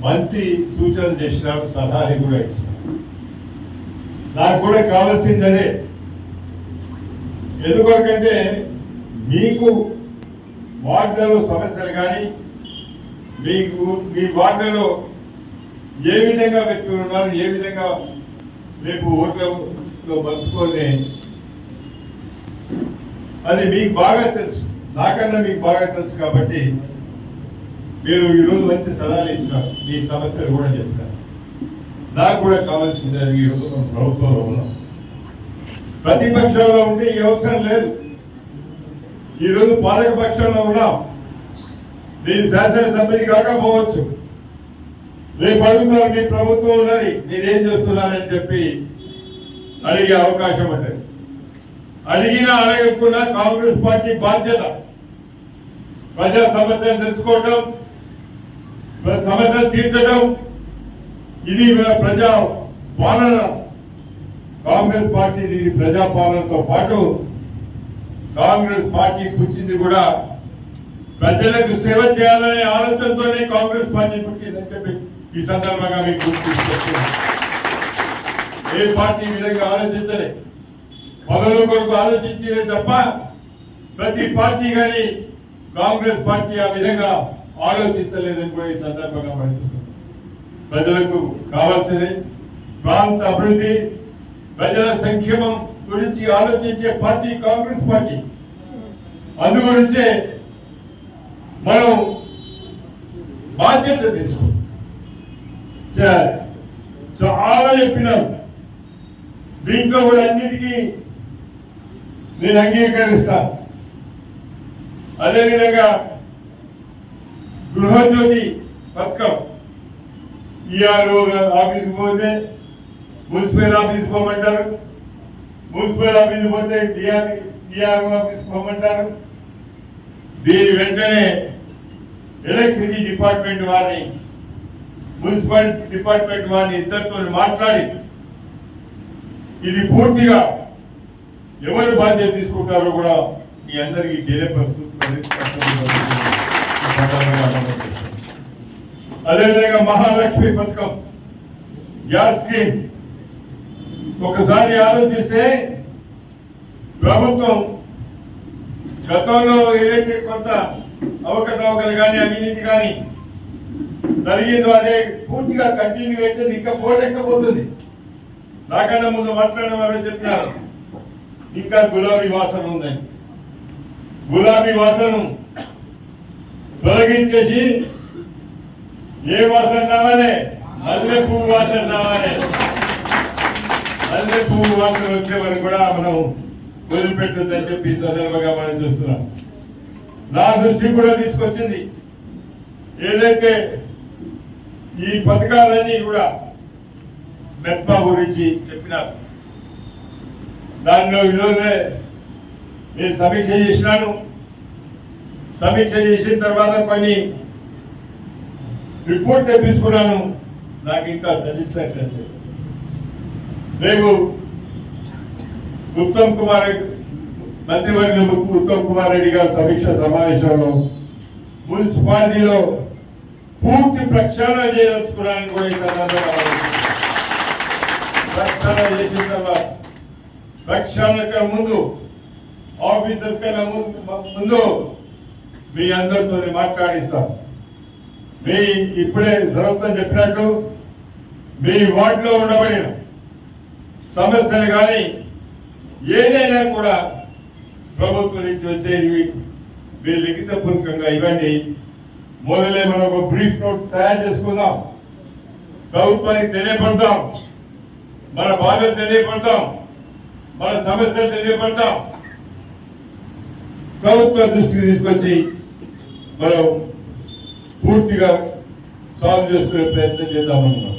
మంచి సూచనలు చేసినాడు, సలహాలు కూడా ఇచ్చినాడు. నాకు కూడా కావాల్సింది అదే. ఎందుకంటే మీకు వార్డులలో సమస్యలు కానీ, మీకు మీ వార్డులలో ఏ విధంగా వ్యక్తులు ఉన్నారు, ఏ విధంగా రేపు ఓట్లలో పంచుకొని అది మీకు బాగా తెలుసు, నాకన్నా మీకు బాగా తెలుసు. కాబట్టి మీరు ఈరోజు మంచి సలహాలు ఇచ్చినారు, మీ సమస్యలు కూడా చెప్తారు. నాకు కూడా కావాల్సింది అది. ఈరోజు మనం ప్రభుత్వంలో ఉన్నాం, ప్రతిపక్షంలో ఉంటే ఈ అవసరం లేదు. ఈరోజు పాలక పక్షంలో ఉన్నాం. మీరు శాసనసభ్యుని కాకపోవచ్చు, రేపు అడుగుతున్నారు మీ ప్రభుత్వం ఉన్నది, మీరేం చేస్తున్నారని చెప్పి అడిగే అవకాశం ఉంటుంది. అడిగినా అడగకుండా కాంగ్రెస్ పార్టీ బాధ్యత ప్రజా సమస్యలు తెలుసుకోవడం, సమస్యలు తీర్చడం, ఇది ప్రజా పాలన. కాంగ్రెస్ పార్టీ ప్రజా పాలనతో పాటు కాంగ్రెస్ పార్టీ పుట్టింది కూడా ప్రజలకు సేవ చేయాలనే ఆలోచనతోనే కాంగ్రెస్ పార్టీ పుట్టిందని చెప్పి ఈ సందర్భంగా మీకు గుర్తిస్తున్నాను. ఏ పార్టీ విధంగా ఆలోచించలే, పదవుల కొరకు ఆలోచించలే తప్ప ప్రతి పార్టీ కానీ కాంగ్రెస్ పార్టీ ఆ విధంగా ఆలోచించలేదని కూడా ఈ సందర్భంగా పడుతున్నాం. ప్రజలకు కావాల్సింది ప్రాంత అభివృద్ధి, ప్రజల సంక్షేమం గురించి ఆలోచించే పార్టీ కాంగ్రెస్ పార్టీ. అందుగురించే మనం బాధ్యత తీసుకుంటాం. చాలా చెప్పినాం, దీంట్లో కూడా అన్నిటికీ నేను అంగీకరిస్తాను. అదేవిధంగా గృహజ్యోతి పథకం, ఈఆర్ఓ ఆఫీస్కి పోతే మున్సిపల్ ఆఫీస్ పోమంటారు, మున్సిపల్ ఆఫీస్ పోతే డిఆర్ఓ ఆఫీస్ పోమంటారు. దీని వెంటనే ఎలక్ట్రిసిటీ డిపార్ట్మెంట్ వారిని, మున్సిపల్ డిపార్ట్మెంట్ వారిని ఇద్దరితో మాట్లాడి ఇది పూర్తిగా ఎవరు బాధ్యత తీసుకుంటారో కూడా మీ అందరికీ తెలియపరుస్తుంది. అదేవిధంగా మహాలక్ష్మి పథకం, గ్యాస్ స్కీమ్, ఒకసారి ఆలోచిస్తే ప్రభుత్వం గతంలో ఏదైతే కొంత అవకతవకలు కానీ అవినీతి కానీ జరిగిందో అదే పూర్తిగా కంటిన్యూ అయితే ఇంకా పోలేకపోతుంది. నాకన్నా ముందు మాట్లాడిన వాళ్ళు చెప్పినారు ఇంకా గులాబీ వాసన ఉందని. గులాబీ వాసనను తొలగించేసి ఏ వాసన రావాలి, మల్లె పువ్వు వాసన రావాలి. మల్లె పువ్వు వాసన వచ్చే వరకు కూడా మనం వదిలిపెట్టొద్దని చెప్పి సందర్భంగా మనం చూస్తున్నాం. నా దృష్టి కూడా తీసుకొచ్చింది. ఏదైతే ఈ పథకాలన్నీ కూడా మెప్పా గురించి చెప్పినారు, దానిలో ఈరోజే నేను సమీక్ష చేసినాను. సమీక్ష చేసిన తర్వాత కొన్ని రిపోర్ట్ తెప్పించుకున్నాను. నాకు ఇంకా సాటిస్ఫాక్షన్ లేదు. రేపు మంత్రివర్గ ఉత్తమ్ కుమార్ రెడ్డి గారి సమీక్ష సమావేశంలో మున్సిపాలిటీలో పూర్తి ప్రక్షాళన చేయదలుచుకున్నాను కూడా ఈ సందర్భంగా. ప్రక్షాళన చేసిన తర్వాత ప్రక్షాళనకు ముందు, ఆఫీసర్ కన్నా ముందు మీ అందరితో మాట్లాడిస్తాం. మీ ఇప్పుడే సర్వత్వం చెప్పినట్టు మీ వార్డులో ఉండబడిన సమస్యలు కానీ ఏదైనా కూడా ప్రభుత్వం నుంచి వచ్చేది మీరు లిఖితపూర్వకంగా ఇవ్వండి. మొదలే మనం ఒక బ్రీఫ్ నోట్ తయారు చేసుకుందాం, ప్రభుత్వానికి తెలియపడతాం, మన బాధ్యత తెలియపడతాం, మన సమస్యలు తెలియపడతాం. ప్రభుత్వ దృష్టికి తీసుకొచ్చి మనం పూర్తిగా సాల్వ్ చేసుకునే ప్రయత్నం చేద్దామన్నాం.